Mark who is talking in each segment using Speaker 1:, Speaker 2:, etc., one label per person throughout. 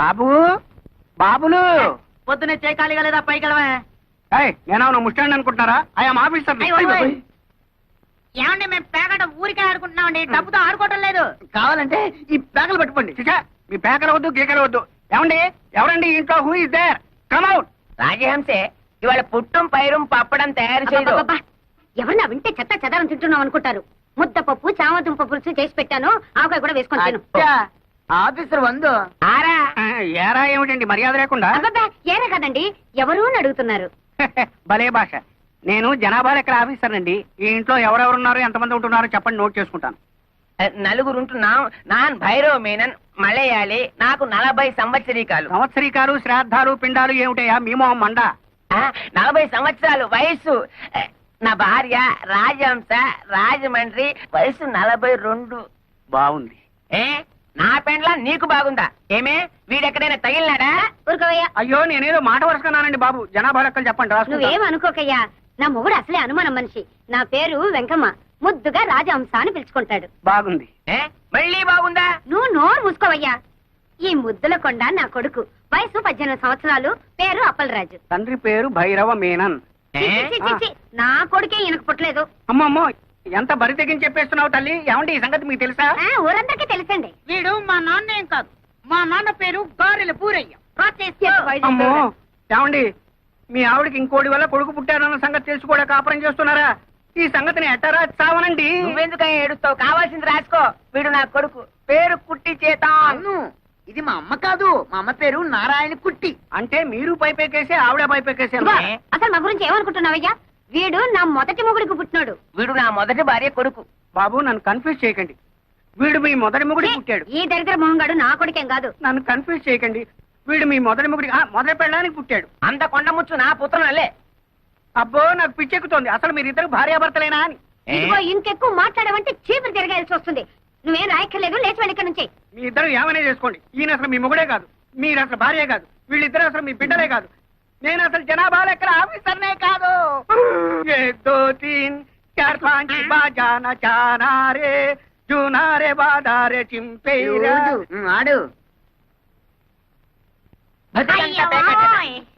Speaker 1: బాబు బాబులు
Speaker 2: పొద్దునే చేయకాలిగా లేదా పైకి వెళ్ళవా?
Speaker 1: నేను ముస్టాండ్ అనుకుంటున్నారా? ఆయా ఆఫీసర్.
Speaker 2: ఏమండి మేము పేకట ఊరికే ఆడుకుంటున్నామండి, డబ్బుతో ఆడుకోవటం లేదు.
Speaker 1: కావాలంటే ఈ పేకలు పట్టుకోండి. మీ పేకలు వద్దు గీకలు వద్దు. ఏమండి ఎవరండి ఇంట్లో? Who is there? Come out.
Speaker 3: రాజహంసే ఇవాళ పుట్టం పైరం పప్పడం తయారు చేయదు.
Speaker 4: ఎవరన్నా వింటే చెత్త చెదారం తింటున్నాం అనుకుంటారు. ముద్దపప్పు చామదుంప పులుసు చేసి పెట్టాను, ఆవకాయ కూడా వేసుకొని తిను.
Speaker 1: ఆఫీసర్ వందు
Speaker 3: ఆరా
Speaker 1: ఏరా ఏమిటండి మర్యాద లేకుండా?
Speaker 4: అబ్బబ్బా, ఏరా కదండి, ఎవరు అని అడుగుతున్నారు.
Speaker 1: భలే భాష. నేను జనాభా లెక్కల ఆఫీసర్ అండి. ఈ ఇంట్లో ఎవరెవరున్నారు, ఎంతమంది ఉంటున్నారో చెప్పండి, నోట్ చేసుకుంటాను.
Speaker 3: నలుగురుంటున్నాం. నాన్ భైరవ మేనన్, మలయాళి, నాకు 40 సంవత్సరీకాలు.
Speaker 1: సంవత్సరీకాలు శ్రాద్ధాలు పిండాలు ఏమిటయా మీ మొహం మండ?
Speaker 3: 40 సంవత్సరాలు వయస్సు. నా భార్య రాజహంస, రాజమండ్రి, వయసు 42.
Speaker 1: బాగుంది.
Speaker 3: నా పెండ్లా నీకు బాగుందా? ఏమే వీడెక్కడైనా తగిలినాడా?
Speaker 4: ఊరుకోవయ్యా.
Speaker 1: అయ్యో నేనేదో మాట వరుసుకున్నానండి బాబు. జనాభా లెక్కలు చెప్పండి, రాసుకుంటా.
Speaker 4: నువ్వేం అనుకోకయ్యా, నా మొగుడు అసలే అనుమానం మనిషి. నా పేరు వెంకమ్మ, ముద్దుగా రాజహంస అని పిలుచుకుంటాడు.
Speaker 1: బాగుంది.
Speaker 3: మళ్ళీ బాగుందా?
Speaker 4: నువ్వు నోరు మూసుకోవయ్యా. ఈ ముద్దుల కొండ నా కొడుకు, వయసు 18 సంవత్సరాలు, పేరు అప్పలరాజు.
Speaker 1: తండ్రి పేరు భైరవ మేనన్.
Speaker 4: చి, చి, చి, చి, నా కొడుకే ఈయనకు పుట్టలేదు.
Speaker 1: అమ్మమ్మో ఎంత బరి తెగించి చెప్పేస్తున్నావు తల్లి. ఏమండి ఈ సంగతి మీకు తెలుసా?
Speaker 4: ఊరందరికీ తెలుసండి.
Speaker 2: వీడు మా నాన్న ఏం కాదు, మా నాన్న పేరు గారెల పూరయ్య.
Speaker 1: అమ్మో ఏమండి, మీ ఆవిడకి ఇంకోటి వల్ల కొడుకు పుట్టారన్న సంగతి తెలిసి కూడా కాపురం చేస్తున్నారా? ఈ సంగతిని ఎట్టరా చావనండి.
Speaker 3: నువ్వెందుకని ఏడుస్తావు? కావాల్సింది రాసుకో. వీడు నా కొడుకు, పేరు కుట్టి చేత.
Speaker 2: ఇది మా అమ్మ కాదు, మా అమ్మ పేరు నారాయణ కుట్టి.
Speaker 1: అంటే మీరు పైపెక్కేసి ఆవిడ పైపెక్కేసి
Speaker 4: అసలు మా గురించి ఏమనుకుంటున్నావయ్యా? వీడు నా మొదటి మొగుడికి పుట్టినాడు.
Speaker 3: వీడు నా మొదటి భార్య కొడుకు.
Speaker 1: బాబు నన్ను కన్ఫ్యూజ్ చేయకండి. వీడు మీ మొదటి మొగుడికి పుట్టాడు.
Speaker 4: ఈ దరిద్ర మొహంగాడు నా కొడుకేం కాదు.
Speaker 1: నన్ను కన్ఫ్యూజ్ చేయకండి. వీడు మీ మొదటి మొగుడికి మొదటి పెళ్ళడానికి పుట్టాడు.
Speaker 3: అంత కొండముచ్చు నా పుత్రనలే.
Speaker 1: అబ్బో నాకు పిచ్చెక్కుతోంది. అసలు మీరిద్దరు భార్యాభర్తలేనా అని.
Speaker 4: ఇదిగో ఇంకెక్కువ మాట్లాడమంటే చీపురు తిరగాల్సి వస్తుంది. నువ్వేం రాయక్కర్లేదు, లేచి వెళ్ళి ఇక్కడ నుంచి.
Speaker 1: మీ ఇద్దరు ఏమైనా చేసుకోండి. ఈయన అసలు మీ మొగుడే కాదు, మీరు అసలు భార్య కాదు, వీళ్ళిద్దరు అసలు మీ బిడ్డలే కాదు. నేను అసలు జనాభా లెక్కల ఆఫీసర్నే కాదు. 1 2 3 4 5 బాజానా చానా రే జూనారే బాదారే చింపేరా
Speaker 2: ఆడు.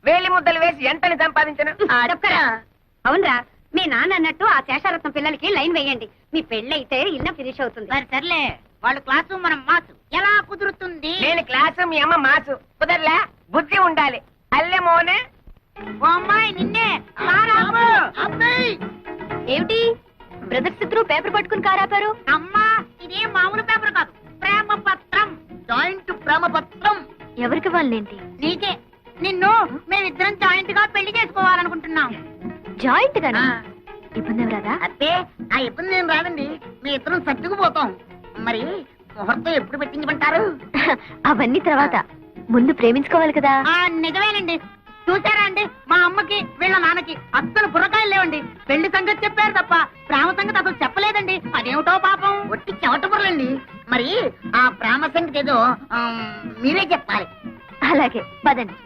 Speaker 3: వేలి ముద్దలు వేసి ఎంతని సంపాదించను.
Speaker 4: అవునరా, మీ నాన్న అన్నట్టు ఆ శేషారత్నం పిల్లలకి లైన్ వేయండి. మీ పెళ్ళైతే ఇల్లు ఫినిష్ అవుతుంది.
Speaker 2: సర్లే, వాళ్ళు క్లాసు మనం మాసు. ఎలా కుదురుతుంది?
Speaker 3: నేను క్లాసు, మీ అమ్మ మాసు. కుదరలే, బుద్ధి ఉండాలి. అల్లె మోనే.
Speaker 2: ఓ అమ్మాయి నిన్నే.
Speaker 4: ఏమిటి బ్రదర్స్ ఇద్దరు పేపర్ పట్టుకుని కారాపారు?
Speaker 2: అమ్మా, ఇది మామూలు పేపర్ కాదు, ప్రేమ పత్రం. జాయింట్ ప్రేమ పత్రం.
Speaker 4: ఎవరికి వాళ్ళేంటి?
Speaker 2: నీకే. నిన్ను మేమిద్దరం జాయింట్ గా పెళ్లి చేసుకోవాలనుకుంటున్నాం.
Speaker 4: జాయింట్ గానా? ఇబ్బంది రాదా?
Speaker 2: అత్తే, ఆ ఇబ్బంది ఏం రాదండి. మీ ఇద్దరం సర్దుకుపోతాం. మరి ముహూర్తం ఎప్పుడు పెట్టించమంటారు?
Speaker 4: అవన్నీ తర్వాత, ముందు ప్రేమించుకోవాలి కదా.
Speaker 2: నిజమేనండి. చూసారా అండి, మా అమ్మకి వీళ్ళ నాన్నకి అస్సలు బుర్రకాయలు లేవండి. పెళ్లి సంగతి చెప్పారు తప్ప ప్రేమ సంగతి అసలు చెప్పలేదండి. అదేమిటో పాపం, ఒట్టి చెవట బుర్రలండి. మరి ఆ ప్రేమ సంగతి ఏదో మీరే చెప్పాలి.
Speaker 4: అలాగే పదండి.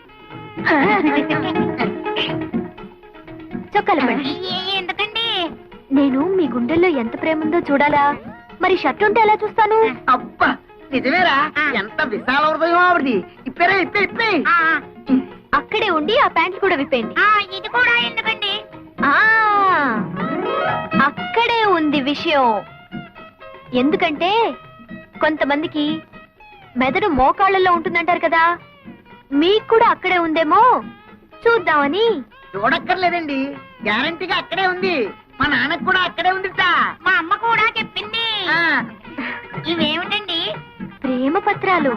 Speaker 4: చొక్కాలు పడండి.
Speaker 2: ఎందుకండి?
Speaker 4: నేను మీ గుండెల్లో ఎంత ప్రేమ ఉందో చూడాలా? మరి షర్ట్ ఉంటే ఎలా చూస్తాను?
Speaker 2: అబ్బా నిజమేరా, ఎంత విశాల హృదయం ఆవిడది. ఇప్పేరా ఇప్పే ఇప్పే.
Speaker 4: అక్కడే ఉండి ఆ ప్యాంట్లు కూడా విప్పేయండి.
Speaker 2: ఇది కూడా ఎందుకండి?
Speaker 4: అక్కడే ఉంది విషయం. ఎందుకంటే కొంతమందికి మెదడు మోకాళ్ళలో ఉంటుందంటారు కదా, మీకు కూడా అక్కడే ఉందేమో చూద్దామని.
Speaker 2: చూడక్కర్లేదండి, గ్యారంటీగా అక్కడే ఉంది. మా నాన్నకు కూడా అక్కడే ఉందిట. మా అమ్మ కూడా చెప్పింది. ఇవేమిటండి?
Speaker 4: ప్రేమ పత్రాలు.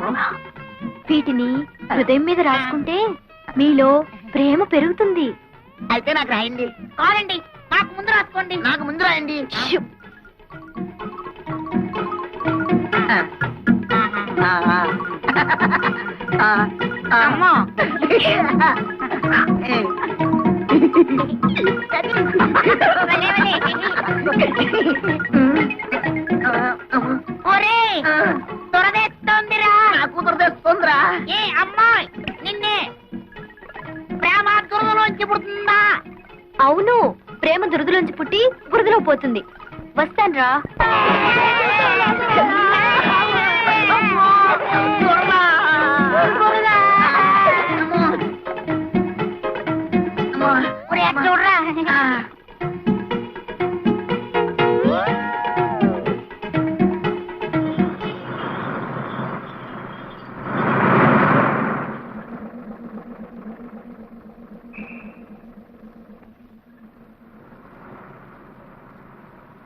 Speaker 4: వీటిని హృదయం మీద రాసుకుంటే మీలో ప్రేమ పెరుగుతుంది.
Speaker 2: అయితే నాకు రాయండి. కాదండి, నాకు ముందు రాసుకోండి. నాకు ముందు రాయండి. అమ్మా దురదేస్తోందిరా. నాకు దురదేస్తోందిరా. ఏ అమ్మాయి, నిన్నే ప్రేమ దురదలోంచి పుడుతుందా?
Speaker 4: అవును, ప్రేమ దురదలోంచి పుట్టి బురదలో పోతుంది. వస్తాన్రా.
Speaker 2: అమ్మా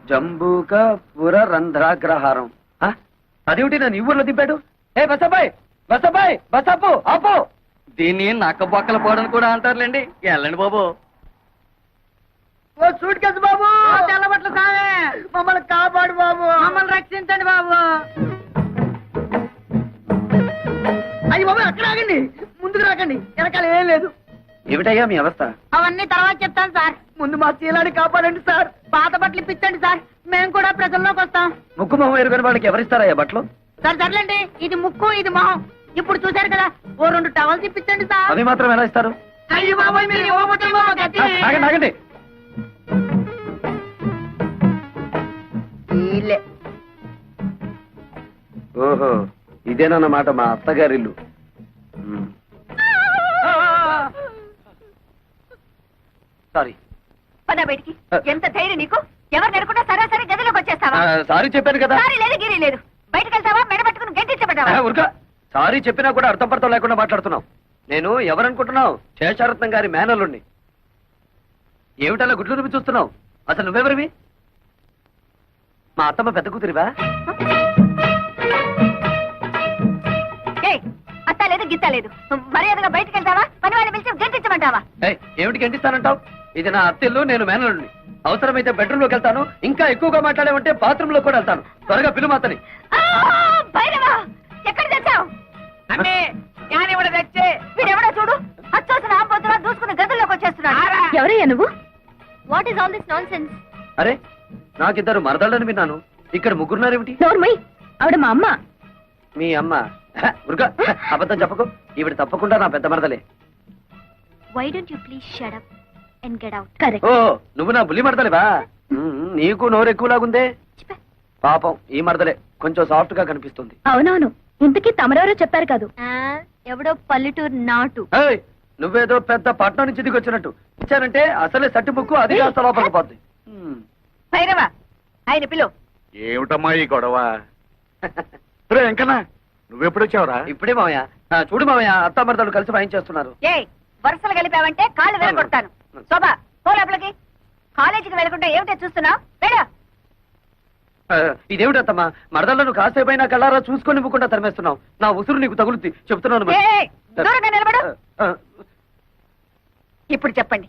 Speaker 5: జంబూక పుర రంధ్రాగ్రహారం. అదేమిటి నన్ను ఈ ఊర్లో దింపాడు? ఏ బసబాయ్ బసబాయ్ బసపు ఆపో. దీన్ని నక్క బొక్కల పోవడం కూడా అంటారులేండి. వెళ్ళండి బాబు.
Speaker 1: ఓ సూట్ కేసు బాబు, తెల్లబట్ల సామే, మమ్మల్ని కాపాడు బాబు, మమ్మల్ని రక్షించండి బాబు. అయ్యి బాబు అక్కడ ఆగండి, ముందుకు రాకండి, వెనకాల ఏం లేదు.
Speaker 5: ఏమిటయ్యా మీ అవస్థ?
Speaker 2: అవన్నీ తర్వాత చెప్తాను సార్.
Speaker 1: ముందు మా శీలాన్ని కాపాడండి సార్.
Speaker 2: పాత బట్టలు ఇప్పించండి సార్, మేము కూడా ప్రజల్లోకి వస్తాం.
Speaker 5: ముక్కు మొహం ఎరుగని వాళ్ళకి ఎవరిస్తారయ్యా బట్టలు?
Speaker 2: సార్ సర్లేండి, ఇది ముక్కు ఇది మొహం. ఇప్పుడు చూశారు కదా, ఓ 2 టవల్స్ ఇప్పించండి సార్.
Speaker 5: అవి మాత్రం ఎలా ఇస్తారు?
Speaker 1: అయ్యి బాబాయ్ మీరు ఇవ్వబోతే బాబు గతి.
Speaker 5: ఆగండి ఆగండి.
Speaker 2: వీళ్ళే.
Speaker 5: ఓహో, ఇదేనన్నమాట మా అత్తగారిల్లు. సారీ
Speaker 4: పద బయటికి. ఎంత ధైర్యం నీకు? ఎవరు నెరకుండా సరాసరి గదిలోకి వచ్చేస్తావా?
Speaker 5: సారీ చెప్పాను కదా.
Speaker 4: సారీ లేదు గిరి లేదు. బయటకు వెళ్తావా? మెడ పట్టుకుని గంటించబడ్డావా?
Speaker 5: ఉరక. సారీ చెప్పినా కూడా అర్థం పడతాం లేకుండా మాట్లాడుతున్నావు. నేను ఎవరనుకుంటున్నావు? శేషారత్నం గారి మేనల్లుండి. ఏమిటలా గుడ్లు నువ్వు చూస్తున్నావు? అసలు నువ్వెవరివి? మా అత్తమ్మ పెద్ద కూతురివా?
Speaker 4: అత్త లేదు గిత్త లేదు. మర్యాదగా బయటకు వెళ్తావా? పని వాళ్ళని పిలిచి గంటించమంటావా?
Speaker 5: ఏమిటి గంటిస్తానంటావు? ఇది నా అత్తిల్లు, నేను మేనల్లుండి. అవసరమైతే బెడ్రూమ్ లోకి వెళ్తాను. ఇంకా ఎక్కువగా మాట్లాడేమంటే బాత్రూమ్ లో కూడా వెళ్తాను. త్వరగా పిలువు అతని.
Speaker 4: భైరవా, ఎక్కడ తెచ్చావు?
Speaker 3: అమ్మే జ్ఞానివుడు తెచ్చే.
Speaker 4: వీడెవడో చూడు, అచ్చోసిన ఆంబోతులా దూసుకుని గదుల్లోకి వచ్చేస్తున్నాడు. ఎవరయ్యా నువ్వు? What is all this non sense?
Speaker 5: అరే, నాకిద్దరు మరదళ్ళని విన్నాను. ఇక్కడ ముగ్గురున్నారేమిటి?
Speaker 4: నోర్మై, ఆవిడ మా అమ్మ.
Speaker 5: మీ అమ్మ? ఉరుగా, అబద్ధం చెప్పకు. ఈవిడ తప్పకుండా నా పెద్ద మరదలే.
Speaker 4: Why don't you please shut up and get out? Correct.
Speaker 5: ఓ, నువ్వు నా బుల్లి మరదలేవా? నీకు నోరు ఎక్కువలాగుందే. పాపం ఈ మరదలే కొంచెం సాఫ్ట్ గా కనిపిస్తుంది.
Speaker 4: అవునవును, ఇంతకీ తమరెవరో చెప్పారు కాదు. ఎవడో పల్లెటూరు నాటు.
Speaker 5: ఏయ్, నువ్వేదో పెద్ద పట్నం నుంచి దిగి వచ్చినట్టు ఇచ్చానంటే అసలే సట్టి ముక్కు అది కాస్త లోపలికి పోద్ది.
Speaker 4: భైరవా, ఆయన పిలువు.
Speaker 6: ఏమిటమ్మా ఈ గొడవ? వెంకన్నా నువ్వెప్పుడొచ్చావురా?
Speaker 5: ఇప్పుడే మావయ్య. చూడు మావయ్య, అత్త మరదలు కలిసి వాయించేస్తున్నారు.
Speaker 4: ఏ వరుసలు కలిపావంటే కాళ్ళు వెళ్ళగొడతాను. శోభా, పోలపలకి. కాలేజీకి వెళ్ళకుండా ఏమిటో చూస్తున్నావు? వేడా.
Speaker 5: ఇదేమిటత్తమ్మా, మరదలను కాసేపైనా కళ్ళారా చూసుకొని ఇవ్వకుండా తరిమేస్తున్నావు. నా ఉసురు నీకు తగులుద్ది, చెప్తున్నాను మరి.
Speaker 4: దూరంగా నిలబడు. ఇప్పుడు చెప్పండి,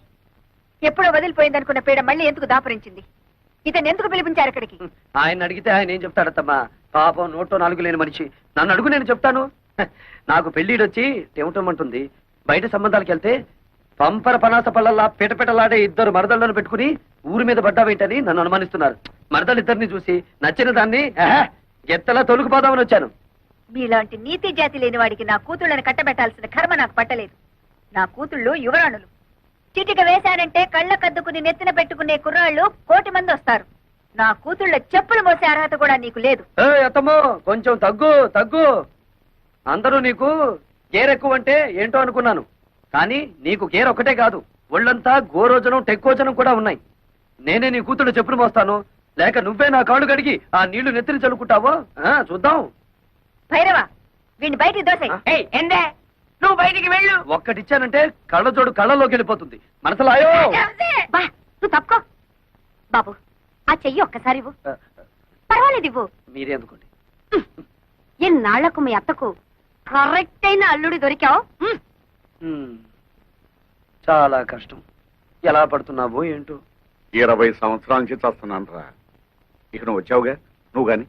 Speaker 4: ఎప్పుడో వదిలిపోయిందనుకున్న పీడ మళ్ళీ ఎందుకు దాపరించింది? ఇతను ఎందుకు పిలిపించారు ఇక్కడికి?
Speaker 5: ఆయన అడిగితే ఆయన ఏం చెప్తాడత్తమ్మా? పాపం నోట్లో 4 లేని మనిషి. నన్ను అడుగు, నేను చెప్తాను. నాకు పెళ్లిడొచ్చి టెమటమంటుంది. బయట సంబంధాలకు వెళ్తే పంపర పనాస పళ్ళల్లా పిటపిటలాడే 2 మరదళ్లను పెట్టుకుని ఊరి మీద పడ్డావేంటని నన్ను అనుమానిస్తున్నారు. మరదలిద్దరిని చూసి నచ్చిన దాన్ని ఎత్తలా తొలుకుపోదామని వచ్చాను.
Speaker 4: మీలాంటి నీతి జాతి లేని వాడికి నా కూతుళ్ళని కట్టబెట్టాల్సిన కర్మ నాకు పట్టలేదు. నా కూతుళ్ళు యువరాణులు. చిటిక వేశారంటే కళ్ళ కద్దుకుని నెత్తిన పెట్టుకునే కుర్రాళ్ళు 1,000,000 మంది వస్తారు. నా కూతుళ్ళ చెప్పులు మోసే అర్హత కూడా నీకు లేదు.
Speaker 5: అత్తమ్మో, కొంచెం తగ్గు తగ్గు. అందరూ నీకు గేరెక్కువ అంటే ఏంటో అనుకున్నాను. కానీ నీకు గేర్ ఒక్కటే కాదు, ఒళ్ళంతా గోరోజనం టెక్కోజనం కూడా ఉన్నాయి. నేనే నీ కూతుళ్ళు చెప్పులు మోస్తాను, లేక నువ్వే నా కాళ్ళు కడిగి ఆ నీళ్లు నెత్తిని చల్లుకుంటావో చూద్దాం.
Speaker 4: భైరవ, వీడిని బయటికి దోసై.
Speaker 3: ఎందే నువ్వు బయటికి వెళ్ళు.
Speaker 5: ఒక్కటిచ్చానంటే కళ్ళజోడు కళ్ళలోకి వెళ్ళిపోతుంది. మనసులాయో.
Speaker 4: నువ్వు తప్పుకో. బాబు, ఆ చెయ్యి ఒక్కసారి ఇవ్వు. పర్వాలేదు, ఇవ్వు.
Speaker 5: మీరే అందుకోండి.
Speaker 4: ఎన్నాళ్లకు మీ అత్తకు కరెక్ట్ అయిన అల్లుడి దొరికావు.
Speaker 5: చాలా కష్టం. ఎలా పడుతున్నావో ఏంటో.
Speaker 6: 20 సంవత్సరాల నుంచి చేస్తున్నాను రా. ఇక నువ్వు వచ్చావుగా, నువ్వు గాని.